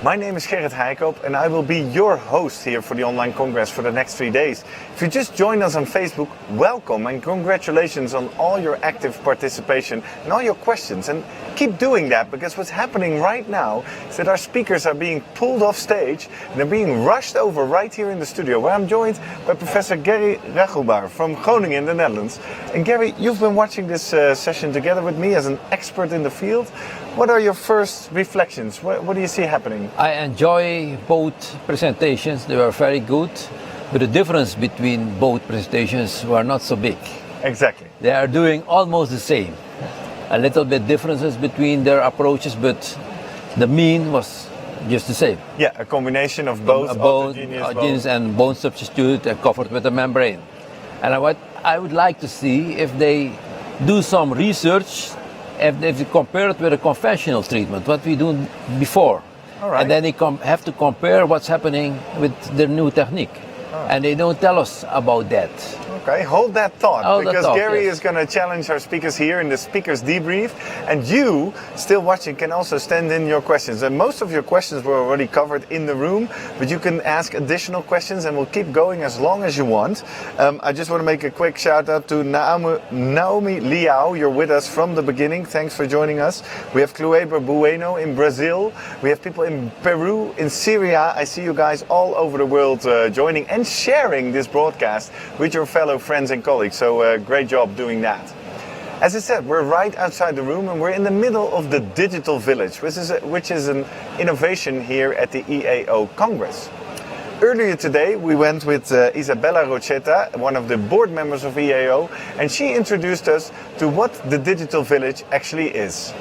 My name is Gerrit Heijkoop and I will be your host here for the online congress for the next 3 days. If you just joined us on Facebook, welcome and congratulations on all your active participation and all your questions. And keep doing that, because what's happening right now is that our speakers are being pulled off stage and they're being rushed over right here in the studio, where I'm joined by Professor Gerrit Rocco Bar from Groningen in the Netherlands. And Gerrit, you've been watching this session together with me as an expert in the field. What are your first reflections? What do you see happening? I enjoy both presentations. They were very good, but the difference between both presentations were not so big. Exactly. They are doing almost the same. A little bit differences between their approaches, but the mean was just the same. Yeah, a combination of both autogenous and bone substitute covered with a membrane. And what I would like to see if they do some research, if they compare it with a conventional treatment, what we do before. All right. And then they have to compare what's happening with their new technique. Oh. And they don't tell us about that. Okay, hold that thought, because Gerrit is going to challenge our speakers here in the speakers debrief, and you, still watching, can also send in your questions. And most of your questions were already covered in the room, but you can ask additional questions and we'll keep going as long as you want. I just want to make a quick shout out to Naomi Liao. You're with us from the beginning. Thanks for joining us. We have Clueber Bueno in Brazil. We have people in Peru, in Syria. I see you guys all over the world joining and sharing this broadcast with your fellow friends and colleagues, so great job doing that. As I said, we're right outside the room and we're in the middle of the digital village, which is an innovation here at the EAO Congress. Earlier today we went with Isabella Rochetta, one of the board members of EAO, and she introduced us to what the digital village actually is.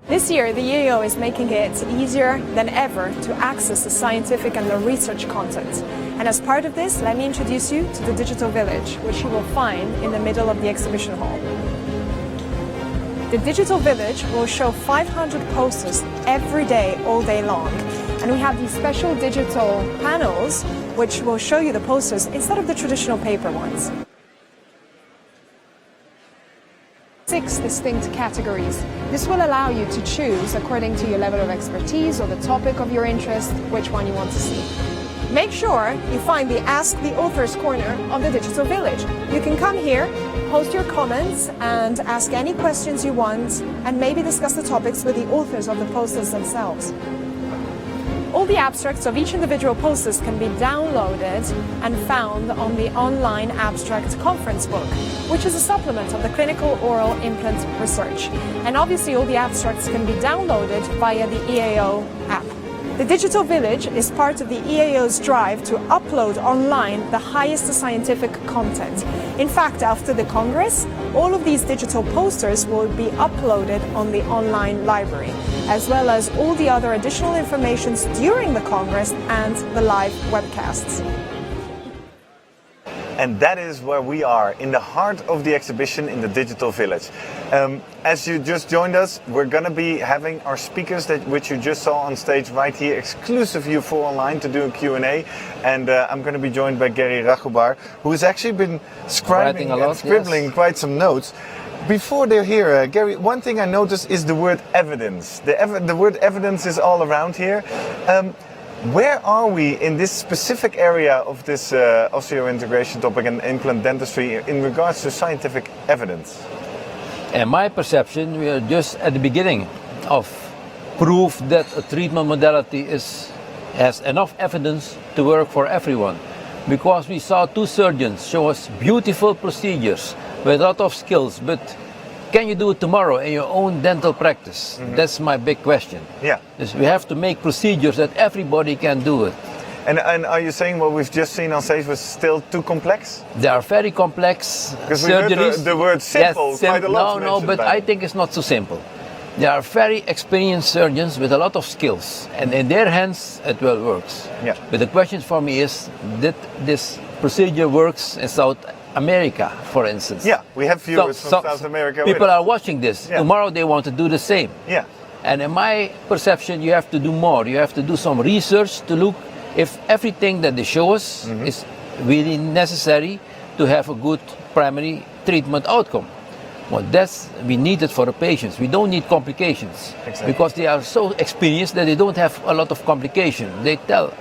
This year, the EAO is making it easier than ever to access the scientific and the research content. And as part of this, let me introduce you to the Digital Village, which you will find in the middle of the exhibition hall. The Digital Village will show 500 posters every day, all day long. And we have these special digital panels, which will show you the posters instead of the traditional paper ones. 6 distinct categories. This will allow you to choose, according to your level of expertise or the topic of your interest, which one you want to see. Make sure you find the Ask the Authors corner of the Digital Village. You can come here, post your comments and ask any questions you want, and maybe discuss the topics with the authors of the posters themselves. All the abstracts of each individual posters can be downloaded and found on the online abstract conference book, which is a supplement of the clinical oral implant research. And obviously all the abstracts can be downloaded via the EAO app. The Digital Village is part of the EAO's drive to upload online the highest scientific content. In fact, after the Congress, all of these digital posters will be uploaded on the online library, as well as all the other additional information during the Congress and the live webcasts. And that is where we are, in the heart of the exhibition in the Digital Village. As you just joined us, we're going to be having our speakers, which you just saw on stage right here, exclusively for online, to do a Q&A. And I'm going to be joined by Gerrit Rocco Bar, who has actually been scribbling quite some notes. Before they're here, Gerrit, one thing I noticed is the word evidence. The word evidence is all around here. Where are we in this specific area of this osseointegration topic and implant dentistry in regards to scientific evidence? In my perception, we are just at the beginning of proof that a treatment modality has enough evidence to work for everyone. Because we saw 2 surgeons show us beautiful procedures with a lot of skills, but can you do it tomorrow in your own dental practice? Mm-hmm. That's my big question. Yeah. We have to make procedures that everybody can do it. And are you saying what we've just seen on stage was still too complex? They are very complex because surgeries. We heard the word simple quite a lot. No, but I think it's not so simple. They are very experienced surgeons with a lot of skills, and in their hands it well works. Yeah. But the question for me is, did this procedure works in South America, for instance? Yeah, we have viewers from South America. People are watching this. Yeah. Tomorrow they want to do the same. Yeah. And in my perception, you have to do more. You have to do some research to look if everything that they show us is really necessary to have a good primary treatment outcome. Well, we need it for the patients. We don't need complications. Exactly. Because they are so experienced that they don't have a lot of complication. They tell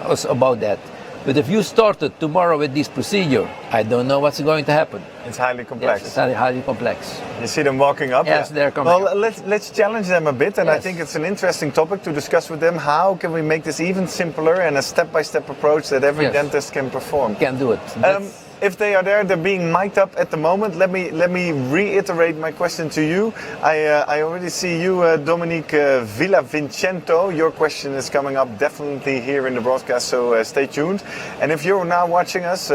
us about that. But if you started tomorrow with this procedure, I don't know what's going to happen. It's highly complex. Yes, it's highly complex. You see them walking up? Yes, they're coming up. Well, let's challenge them a bit, and I Yes. think it's an interesting topic to discuss with them. How can we make this even simpler and a step-by-step approach that every Yes. dentist can perform? Can do it. If they are there, they're being mic'd up at the moment. Let me reiterate my question to you. I already see you, Dominique Villavincento. Your question is coming up definitely here in the broadcast, so stay tuned. And if you're now watching us,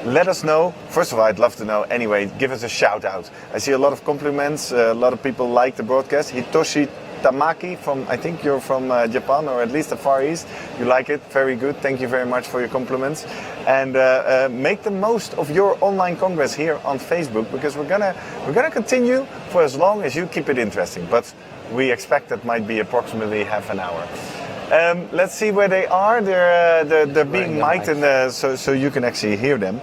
let us know. First of all, I'd love to know. Anyway, give us a shout out. I see a lot of compliments. A lot of people like the broadcast. Hitoshi Tamaki I think you're from Japan, or at least the Far East. You like it, very good. Thank you very much for your compliments. And make the most of your online congress here on Facebook, because we're gonna continue for as long as you keep it interesting. But we expect that might be approximately half an hour. Let's see where they are. They're being mic'd, and so you can actually hear them.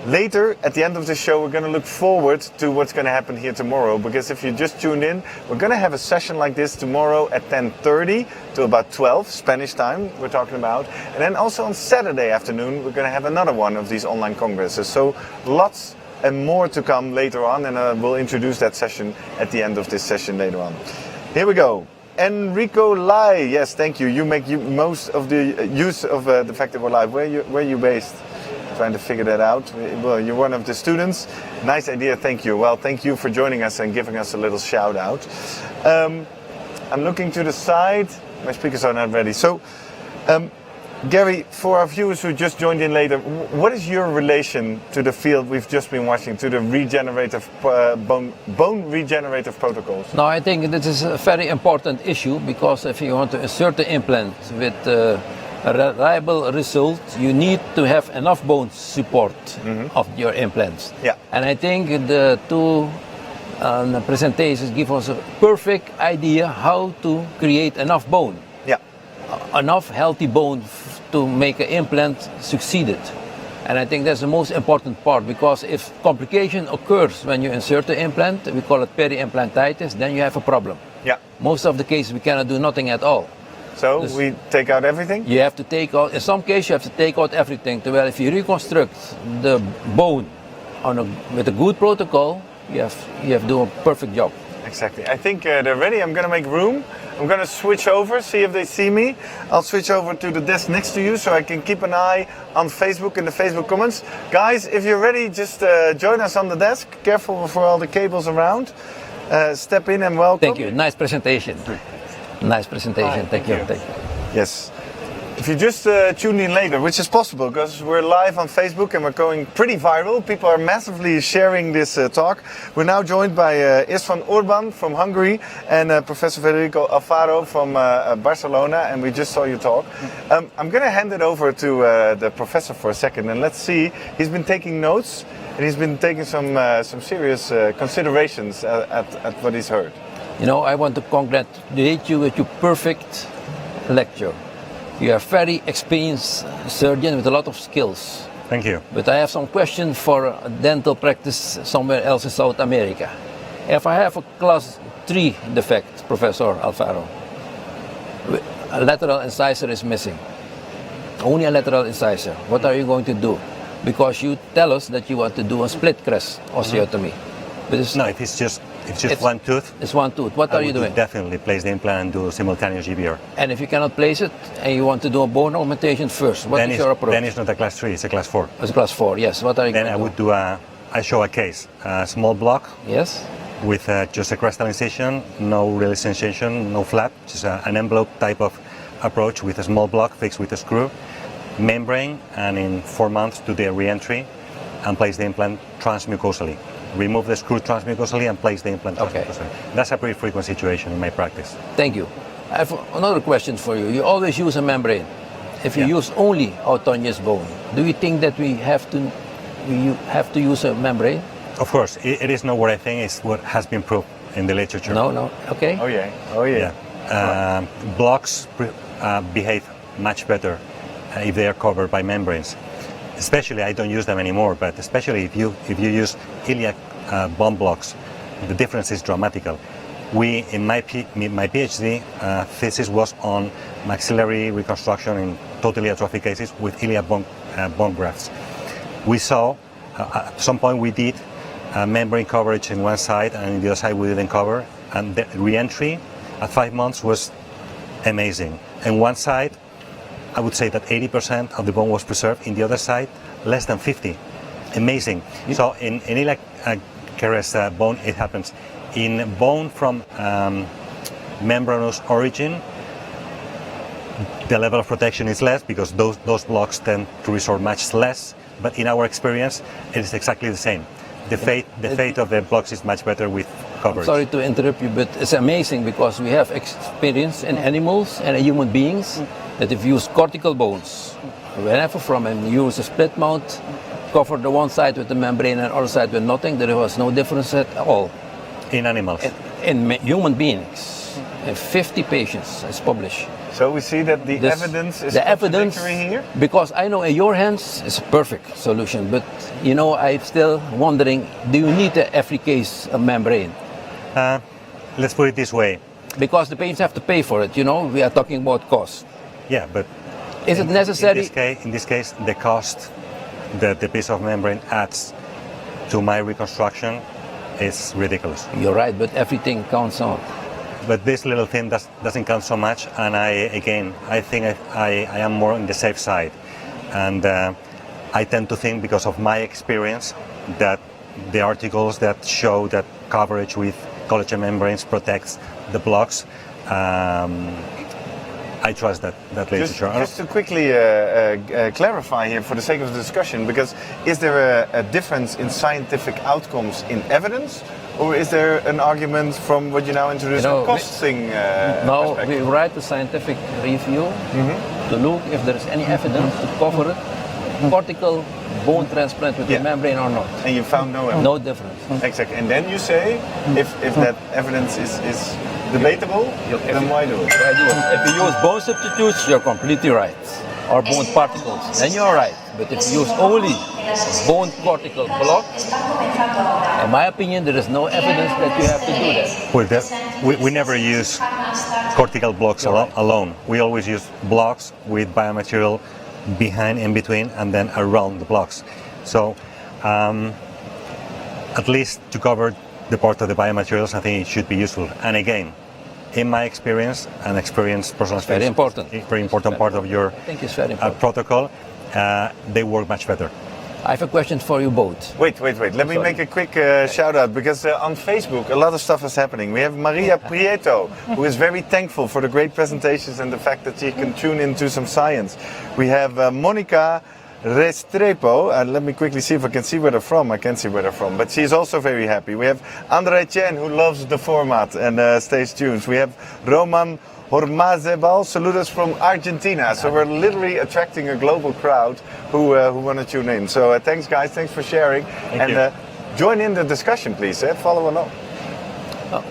Later, at the end of the show, we're going to look forward to what's going to happen here tomorrow, because if you just tuned in, we're going to have a session like this tomorrow at 10:30 to about 12 Spanish time, we're talking about. And then also on Saturday afternoon, we're going to have another one of these online congresses. So lots and more to come later on, and we'll introduce that session at the end of this session later on. Here we go. Enrico Lai, yes, thank you. You make most of the use of the fact that we're live. Where are you based? Trying to figure that out. Well, you're one of the students. Nice idea, thank you. Well, thank you for joining us and giving us a little shout out. I'm looking to the side. My speakers are not ready. So, Gary, for our viewers who just joined in later, what is your relation to the field we've just been watching, to the regenerative bone regenerative protocols? Now, I think this is a very important issue, because if you want to insert the implant with a reliable result, you need to have enough bone support of your implants. Yeah. And I think the two presentations give us a perfect idea how to create enough bone. Yeah. Enough healthy bone to make an implant succeeded. And I think that's the most important part, because if complication occurs when you insert the implant, we call it peri-implantitis, then you have a problem. Yeah. Most of the cases we cannot do nothing at all. So we take out everything? You have to take out, in some cases you have to take out everything. Well, if you reconstruct the bone with a good protocol, you have done a perfect job. Exactly. I think they're ready. I'm going to make room. I'm going to switch over, see if they see me. I'll switch over to the desk next to you so I can keep an eye on Facebook in the Facebook comments. Guys, if you're ready, just join us on the desk. Careful for all the cables around. Step in and welcome. Thank you. Nice presentation. Nice presentation. Hi, thank you. Yes. If you just tuned in later, which is possible because we're live on Facebook and we're going pretty viral. People are massively sharing this talk. We're now joined by Istvan Urban from Hungary and Professor Frederico Alfaro from Barcelona, and we just saw you talk. I'm going to hand it over to the professor for a second, and let's see. He's been taking notes and he's been taking some serious considerations at what he's heard. You know, I want to congratulate you with your perfect lecture. You are a very experienced surgeon with a lot of skills. Thank you. But I have some questions for dental practice somewhere else in South America. If I have a class 3 defect, Professor Alfaro, a lateral incisor is missing. Only a lateral incisor. What are you going to do? Because you tell us that you want to do a split crest osteotomy. But no, if it's just one tooth. It's one tooth. What are you doing? Definitely place the implant and do simultaneous GBR. And if you cannot place it and you want to do a bone augmentation first, what is your approach? Then it's not a class 3, it's a class 4. It's class 4, yes. What are you Then I would do I show a case, a small block. Yes. With just a crestal incision, no real sensation, no flap, just an envelope type of approach with a small block fixed with a screw, membrane, and in 4 months do the re-entry and place the implant transmucosally. Remove the screw transmucosally and place the implant transmucosally. That's a pretty frequent situation in my practice. Thank you. I have another question for you. You always use a membrane. If you use only autonomous bone, do you think that we have to use a membrane? Of course, it is not what I think, it's what has been proved in the literature. No, okay. Oh yeah. Blocks behave much better if they are covered by membranes. Especially, I don't use them anymore, but especially if you use iliac bone blocks, the difference is dramatical. In my PhD thesis was on maxillary reconstruction in totally atrophic cases with iliac bone grafts. We saw, at some point we did membrane coverage in one side, and in the other side we didn't cover, and the re-entry at 5 months was amazing. In one side, I would say that 80% of the bone was preserved. In the other side, less than 50. Amazing. So in iliac caries bone, it happens. In bone from membranous origin, the level of protection is less because those blocks tend to resorb much less. But in our experience, it is exactly the same. The fate of the blocks is much better with coverage. Sorry to interrupt you, but it's amazing because we have experience in animals and in human beings that if you use cortical bones, whenever from and use a split mount, cover the one side with the membrane and the other side with nothing, there was no difference at all. In animals? In human beings. 50 patients is published. So we see that the evidence is contradictory here? Because I know in your hands it's a perfect solution, but you know, I'm still wondering, do you need every case a membrane? Let's put it this way. Because the patients have to pay for it, you know, we are talking about cost. Yeah, but is it necessary? In this case, the cost that the piece of membrane adds to my reconstruction is ridiculous. You're right, but everything counts on. But this little thing doesn't count so much, and I think I am more on the safe side. And I tend to think, because of my experience, that the articles that show that coverage with collagen membranes protects the blocks, I trust that literature. Just to quickly clarify here for the sake of the discussion, because is there a difference in scientific outcomes in evidence, or is there an argument from what you now introduced, a costing No, we write a scientific review to look if there is any evidence to cover it, cortical bone transplant with the membrane or not. And you found no evidence? No difference. Exactly. And then you say, if that evidence is debatable, then why do it? Why do it? If you use bone substitutes, you're completely right. Or bone particles, then you're right. But if you use only bone cortical block, in my opinion, there is no evidence that you have to do that. Well, we never use cortical blocks alone. We always use blocks with biomaterial behind, in between, and then around the blocks. So, at least to cover the part of the biomaterials, I think it should be useful. And again, in my experience, and experienced personal experience, very important part of your protocol, they work much better. I have a question for you both. Wait. Let me make a quick shout out, because on Facebook a lot of stuff is happening. We have Maria Prieto, who is very thankful for the great presentations and the fact that she can tune into some science. We have Monica Restrepo, and let me quickly see if I can see where they're from. I can't see where they're from, but she's also very happy. We have Andre Chen, who loves the format and stays tuned. We have Roman Hormazebal, salute us from Argentina. So we're literally attracting a global crowd who want to tune in. So thanks guys, thanks for sharing. Thank you. Join in the discussion, please. Follow along.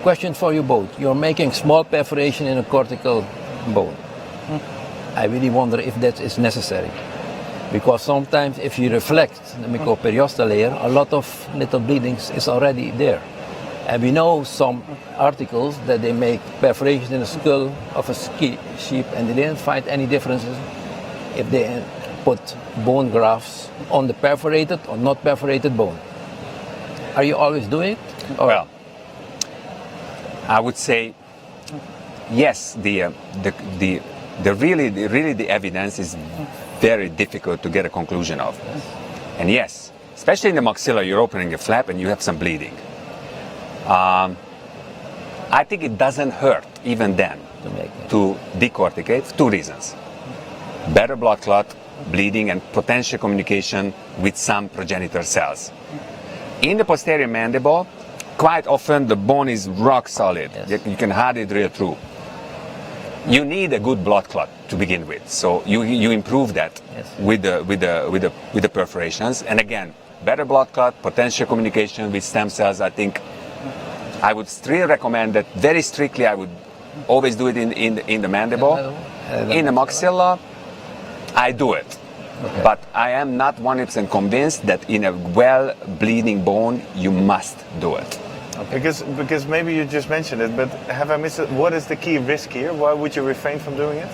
Question for you both. You're making small perforation in a cortical bone. I really wonder if that is necessary. Because sometimes if you reflect the mycoperiosteal layer, a lot of little bleedings is already there. And we know some articles that they make perforations in the skull of a sheep and they didn't find any differences if they put bone grafts on the perforated or not perforated bone. Are you always doing it? Or? Well, I would say yes. The evidence is very difficult to get a conclusion of. And yes, especially in the maxilla, you're opening a flap and you have some bleeding. I think it doesn't hurt even then to decorticate. 2 reasons. Better blood clot, bleeding, and potential communication with some progenitor cells. In the posterior mandible, quite often the bone is rock solid. Yes. You can hardly drill through. You need a good blood clot to begin with, so you improve that with the perforations. And again, better blood clot, potential communication with stem cells. I think I would still recommend that very strictly. I would always do it in the mandible. In the maxilla, I do it. Okay. But I am not 100% convinced that in a well-bleeding bone, you must do it. Because maybe you just mentioned it, but have I missed it? What is the key risk here? Why would you refrain from doing it?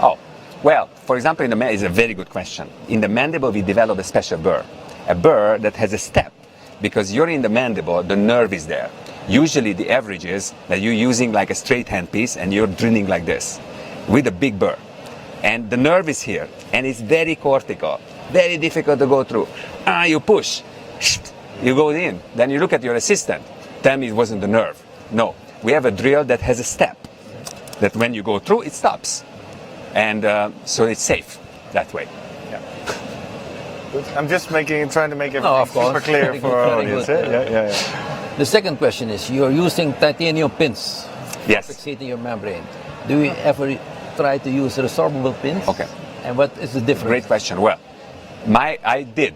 Oh, well, for example, it's a very good question. In the mandible, we develop a special burr. A burr that has a step. Because you're in the mandible, the nerve is there. Usually the average is that you're using like a straight handpiece and you're drilling like this with a big burr. And the nerve is here and it's very cortical, very difficult to go through. You push, you go in, then you look at your assistant, tell me it wasn't the nerve. No, we have a drill that has a step that when you go through, it stops. And so it's safe that way. I'm just trying to make everything super clear for our audience. Yeah. The second question is, you're using titanium pins for Yes. fixating your membrane. Do you ever try to use resorbable pins? Okay. And what is the difference? Great question. Well, I did.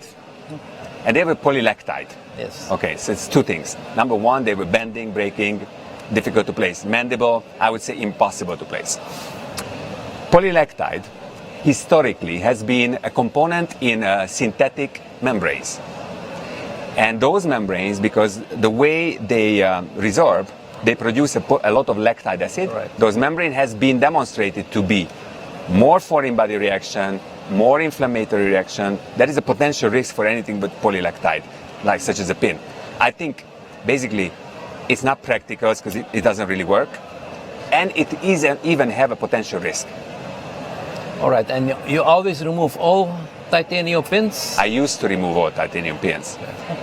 And they were polylactide. Yes. Okay, so it's two things. Number one, they were bending, breaking, difficult to place. Mandible, I would say impossible to place. Polylactide historically has been a component in synthetic membranes. And those membranes, because the way they resorb, they produce a lot of lactic acid. Right. Those membrane has been demonstrated to be more foreign body reaction, more inflammatory reaction. That is a potential risk for anything but polylactide, like such as a pin. I think basically it's not practical because it doesn't really work. And it even have a potential risk. All right, and you always remove all titanium pins? I used to remove all titanium pins.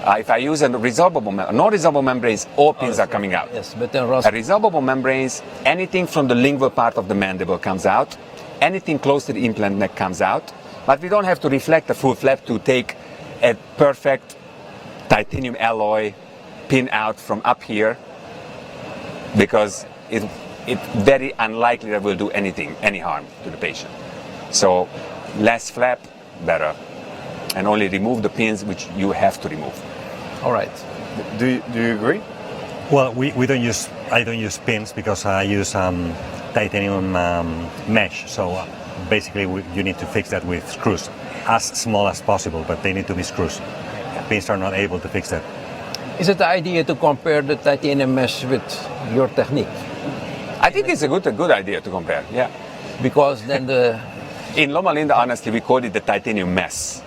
If I use a resorbable, non-resorbable membranes, all pins are coming out. Yes, but then A resorbable membranes, anything from the lingual part of the mandible comes out, anything close to the implant neck comes out, but we don't have to reflect a full flap to take a perfect titanium alloy pin out from up here, because it's very unlikely that will do any harm to the patient. So less flap, better, and only remove the pins which you have to remove. All right. Do you agree? Well, I don't use pins because I use titanium mesh. So basically, you need to fix that with screws, as small as possible, but they need to be screws. Pins are not able to fix that. Is it the idea to compare the titanium mesh with your technique? I think it's a good idea to compare. Yeah. Because then In Loma Linda, honestly, we called it the titanium mess.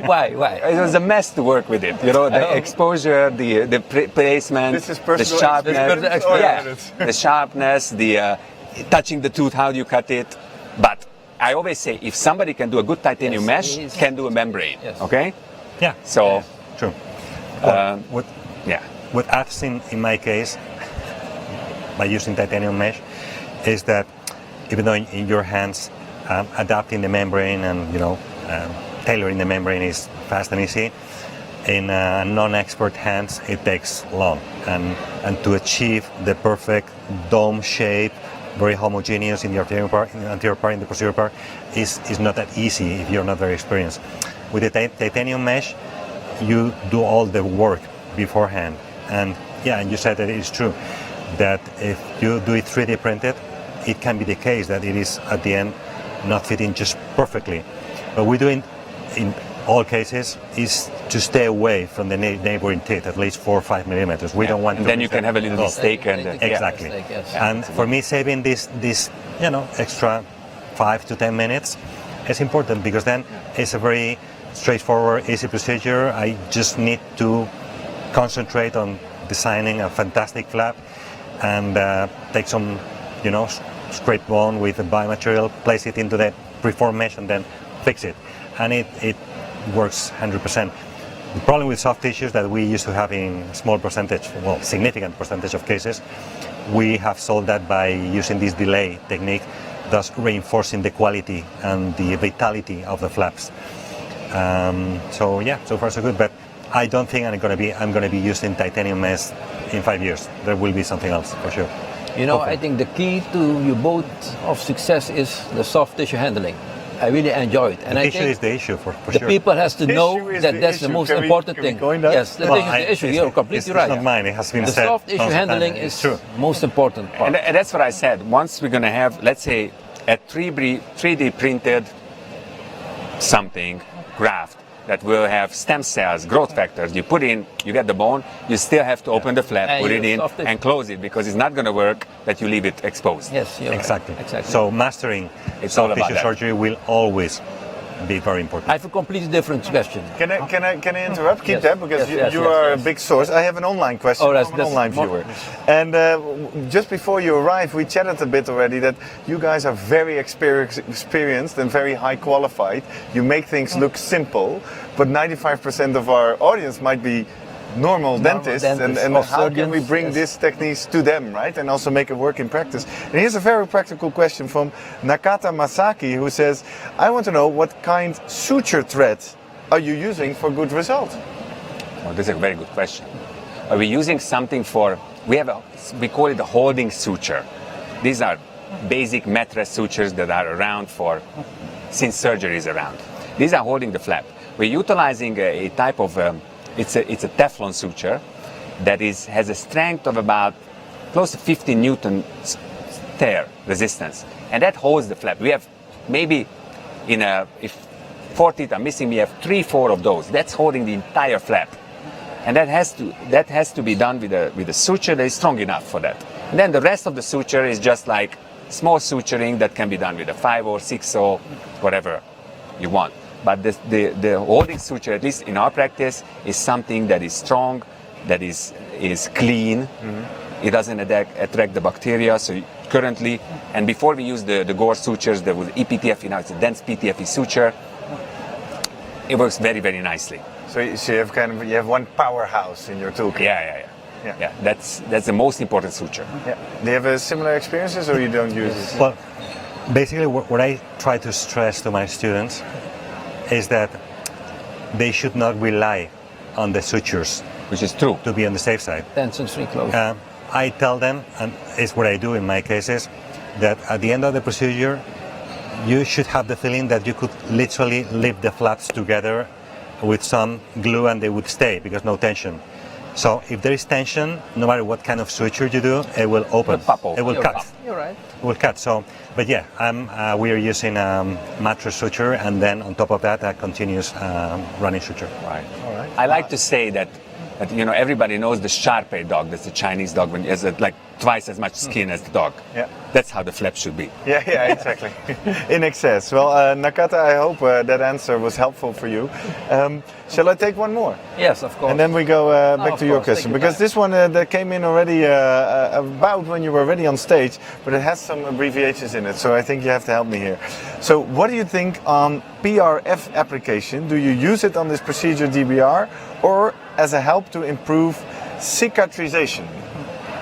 Why? It was a mess to work with it. You know, the exposure, the placement, This is the personal sharpness, the sharpness, the touching the tooth, how do you cut it? But I always say, if somebody can do a good titanium mesh, can do a membrane. Yes. Okay? Yeah. So, True. What I've seen in my case by using titanium mesh is that even though in your hands adapting the membrane and tailoring the membrane is fast and easy, in non-expert hands it takes long, and to achieve the perfect dome shape, very homogeneous in the anterior part, in the posterior part, is not that easy if you're not very experienced. With the titanium mesh, you do all the work beforehand, and you said that it is true that if you do it 3D printed, it can be the case that it is at the end not fitting just perfectly. But we do it in all cases is to stay away from the neighboring teeth, at least 4 or 5 millimeters. We don't want and to. then you can have a little mistake. Exactly. Yes. And for me, saving this extra 5 to 10 minutes is important, because then it's a very straightforward, easy procedure. I just need to concentrate on designing a fantastic flap and take some scrape bone with a biomaterial, place it into the preformed mesh, and then fix it. And it works 100%. The problem with soft tissues that we used to have in significant percentage of cases, we have solved that by using this delay technique, thus reinforcing the quality and the vitality of the flaps. So far so good. But I don't think I'm going to be using titanium mesh in 5 years. There will be something else for sure. I think the key to your boat of success is the soft tissue handling. I really enjoy it, and the I tissue think is the issue for the sure. people has to know Tissue that is that's the the most issue. important Can we thing. go in that? Yes, the tissue is the issue. You're completely right. It's not mine. It has been The said. soft issue handling is true. most important part. And that's what I said. Once we're going to have, let's say, a 3D printed something, graft, that will have stem cells, growth factors. You put in, you get the bone, you still have to open the flap, And put it you in, soft it. and close it, because it's not going to work that you leave it exposed. Yes, you're Exactly. Right. Exactly. So mastering It's all soft about tissue that. surgery will always be very important. I have a completely different question. Can I interrupt? Keep Yes, that, because yes, you yes, are yes. a big source. I have an online question Oh, that's- from an that's online more- viewer. And just before you arrived, we chatted a bit already that you guys are very experienced and very high qualified. You make things look simple, but 95% of our audience might be normal dentists, dentists and or how can we surgeons, bring yes. these techniques to them, right? And also make it work in practice. And here's a very practical question from Nakata Masaki, who says, I want to know what kind suture thread are you using for good results? Oh, this is a very good question. Are we using something for, we call it a holding suture. These are basic mattress sutures that are around since surgery is around. These are holding the flap. We're utilizing a type of, it's a Teflon suture that has a strength of about close to 50 Newton tear resistance. And that holds the flap. We have maybe if 4 teeth are missing, we have 3-4 of those. That's holding the entire flap. And that has to be done with a suture that is strong enough for that. And then the rest of the suture is just like small suturing that can be done with a 5 or 6 or whatever you want. But the holding suture, at least in our practice, is something that is strong, that is clean. Mm-hmm. It doesn't attract the bacteria. So currently, and before we use the Gore sutures, there was EPTFE, now it's a dense PTFE suture. It works very, very nicely. So you have one powerhouse in your toolkit. Yeah. That's the most important suture. Yeah. Do you have similar experiences, or you don't use it? Well, basically what I try to stress to my students is that they should not rely on the sutures, which is true, to be on the safe side. Tension-free close. I tell them, and it's what I do in my cases, that at the end of the procedure, you should have the feeling that you could literally lift the flaps together with some glue and they would stay because no tension. So if there is tension, no matter what kind of suture you do, it will open. It will cut. You're right. It will cut. So, but yeah, we are using mattress suture, and then on top of that, a continuous running suture. Right. All right. I like to say that everybody knows the Shar-Pei dog. That's the Chinese dog when it has like twice as much skin as the dog. Yeah. That's how the flap should be. Yeah, exactly. In excess. Well, Nakata, I hope that answer was helpful for you. Shall I take one more? Yes, of course. And then we go back to your course, question, because this one that came in already about when you were already on stage, but it has some abbreviations in it, so I think you have to help me here. So what do you think on PRF application? Do you use it on this procedure DBR or as a help to improve cicatrization?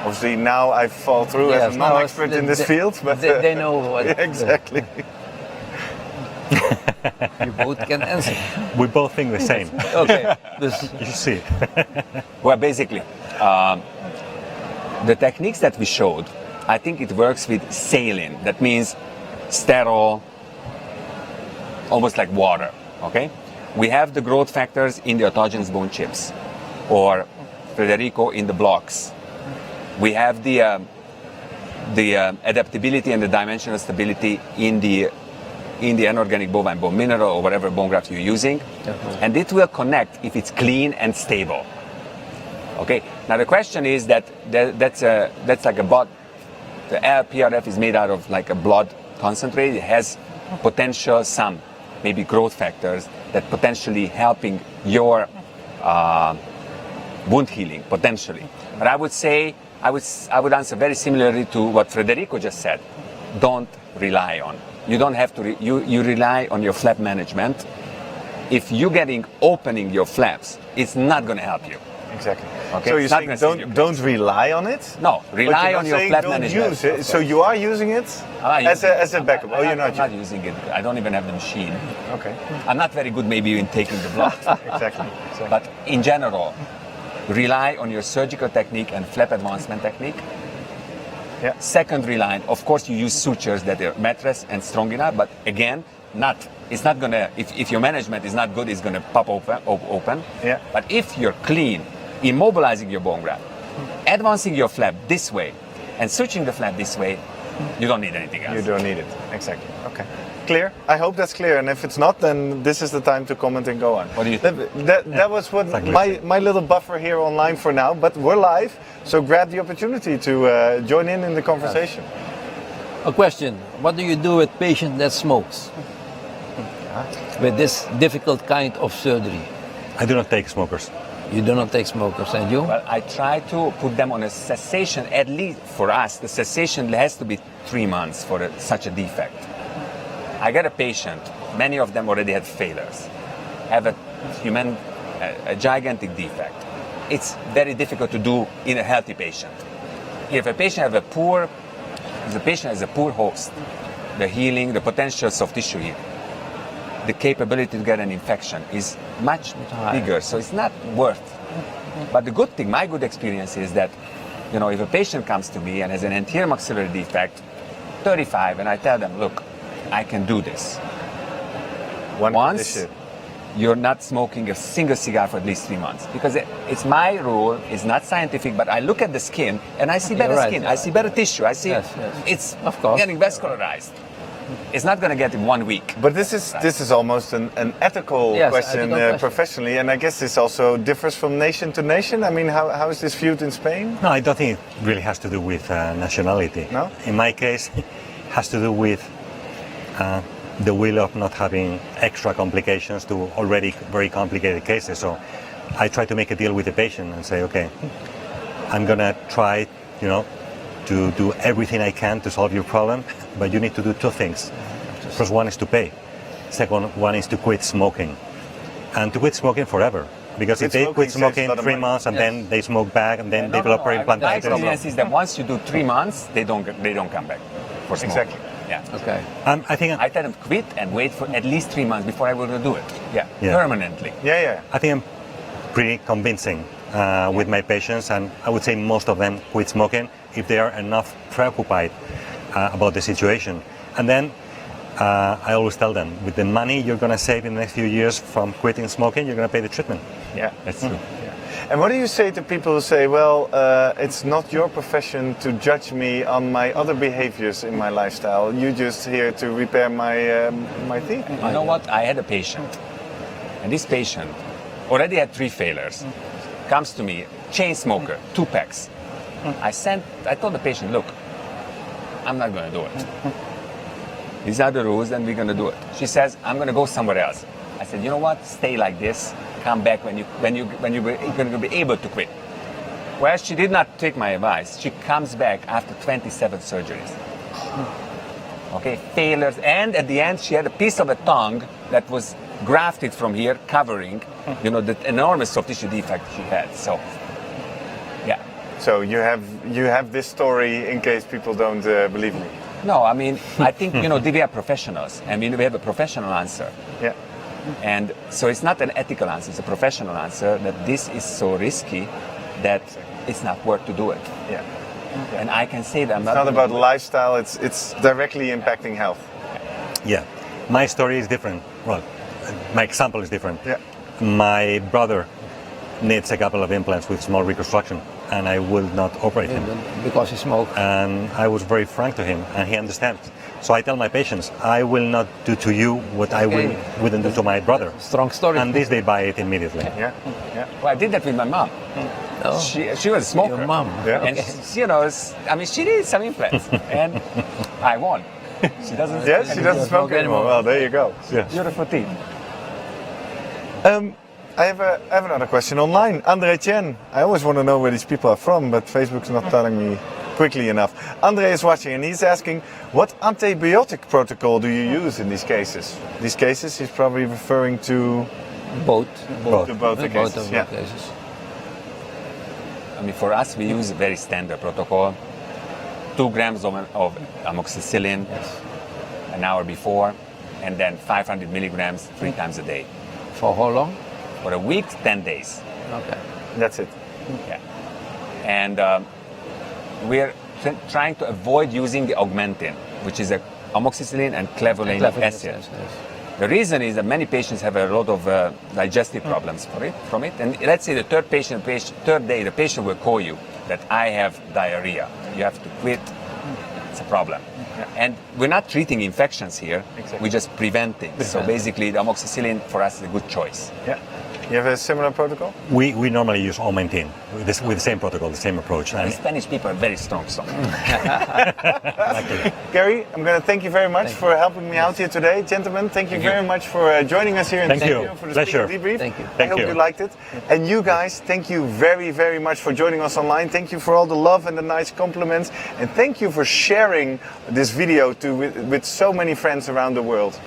Obviously now I fall through as a non-expert in this field, but they know what. Exactly. You both can answer. We both think the same. Okay. You see. Well, basically, the techniques that we showed, I think it works with saline. That means sterile, almost like water. Okay. We have the growth factors in the autogenous bone chips, or Frederico in the blocks. We have the adaptability and the dimensional stability in the anorganic bovine bone mineral or whatever bone graft you're using, and it will connect if it's clean and stable. Okay. Now the question is that's like a blood. The PRF is made out of like a blood concentrate. It has potential, some maybe growth factors that potentially helping your wound healing potentially. But I would say I would answer very similarly to what Frederico just said. Don't rely on. You don't have to. You rely on your flap management. If you're opening your flaps, it's not going to help you. Exactly. Okay. So you're saying don't rely on it? No, rely on your flap don't management. Use it. So you are using it as a backup. I'm not using it. I don't even have the machine. Okay. I'm not very good maybe in taking the blood. Exactly. But in general, rely on your surgical technique and flap advancement technique. Yeah. Secondary line, of course, you use sutures that are mattress and strong enough, but again, it's not gonna. If your management is not good, it's gonna pop open. Yeah. But if you're clean, immobilizing your bone graft, advancing your flap this way, and suturing the flap this way, You don't need anything else. You don't need it, exactly. Okay, clear. I hope that's clear. And if it's not, then this is the time to comment and go on. What do you think? That was what my little buffer here online for now. But we're live, so grab the opportunity to join in the conversation. A question: what do you do with patient that smokes? With this difficult kind of surgery? I do not take smokers. You do not take smokers, and you? Well, I try to put them on a cessation. At least for us, the cessation has to be 3 months for such a defect. I get a patient, many of them already had failures, have a gigantic defect. It's very difficult to do in a healthy patient. If a patient has a poor host, the healing, the potential soft tissue healing, the capability to get an infection is much bigger, so it's not worth. But the good thing, my good experience is that, if a patient comes to me and has an anterior maxillary defect, 35, and I tell them, look, I can do this. Once you're not smoking a single cigar for at least 3 months, because it's my rule. It's not scientific, but I look at the skin and I see better skin. I see better tissue. I see it's of course getting vascularized. It's not going to get in 1 week. But this is almost an ethical question professionally, and I guess this also differs from nation to nation. I mean, how is this viewed in Spain? No, I don't think it really has to do with nationality. No? In my case, it has to do with the will of not having extra complications to already very complicated cases. So I try to make a deal with the patient and say, okay, I'm going to try, to do everything I can to solve your problem, but you need to do 2 things. First one is to pay. Second one is to quit smoking. And to quit smoking forever. Because if they quit smoking 3 months and then they smoke back and then develop implant. My experience is that once you do 3 months, they don't come back for smoking. Exactly. Yeah. Okay. I think I tell them quit and wait for at least 3 months before I will do it. Yeah. Permanently. Yeah. I think I'm pretty convincing with my patients, and I would say most of them quit smoking if they are enough preoccupied about the situation. And then I always tell them, with the money you're going to save in the next few years from quitting smoking, you're going to pay the treatment. Yeah, That's true. And what do you say to people who say, well, it's not your profession to judge me on my other behaviors in my lifestyle. You're just here to repair my teeth. You know what? I had a patient, and this patient already had 3 failures. Comes to me, chain smoker, 2 packs. I told the patient, look, I'm not going to do it. These are the rules, and we're going to do it. She says, I'm going to go somewhere else. I said, you know what? Stay like this. Come back when you're going to be able to quit. Well, she did not take my advice. She comes back after 27 surgeries. Okay, failures, and at the end she had a piece of a tongue that was grafted from here, covering, the enormous soft tissue defect she had. So, yeah. So you have this story in case people don't believe me. No, I mean, I think we are professionals. I mean, we have a professional answer. Yeah. And so it's not an ethical answer, it's a professional answer that this is so risky that it's not worth to do it. Yeah. And I can say that I'm It's not about lifestyle, it's directly impacting health. Yeah. My story is different. Well, my example is different. Yeah. My brother needs a couple of implants with small reconstruction, and I will not operate him. Because he smoked. And I was very frank to him, and he understands. So I tell my patients, I will not do to you what I wouldn't do to my brother. Strong story. And this, they buy it immediately. Yeah. Well, I did that with my mom. Oh. She was a smoker. Your mom. Yeah. And she did some implants, and I won. She doesn't. Yes, she doesn't smoke anymore. Well, there you go. Yes. Beautiful teeth. I have another question online. Andre Chen. I always want to know where these people are from, but Facebook's not telling me quickly enough. Andre is watching and he's asking, what antibiotic protocol do you use in these cases? These cases, he's probably referring to Both. To both the cases. Yeah. Cases. I mean, for us, we use a very standard protocol. 2 grams of amoxicillin an hour before, and then 500 milligrams 3 times a day. For how long? For a week, 10 days. Okay. That's it. Yeah. And we're trying to avoid using the augmentin, which is a amoxicillin and clavulanic acid. Yes. The reason is that many patients have a lot of digestive problems from it. And let's say the third day, the patient will call you that I have diarrhea. You have to quit it's a problem. And we're not treating infections here, we just prevent things. So basically the amoxicillin for us is a good choice. Yeah. You have a similar protocol? We normally use Augmentin with the same protocol, the same approach. The Spanish people are very strong. So. Gary, I'm going to thank you very much for helping me out here today. Gentlemen, thank you very much for joining us here in the studio for the Pleasure. Speaker Debrief. Thank you. I hope you liked it. And you guys, thank you very, very much for joining us online. Thank you for all the love and the nice compliments. And thank you for sharing this video with so many friends around the world.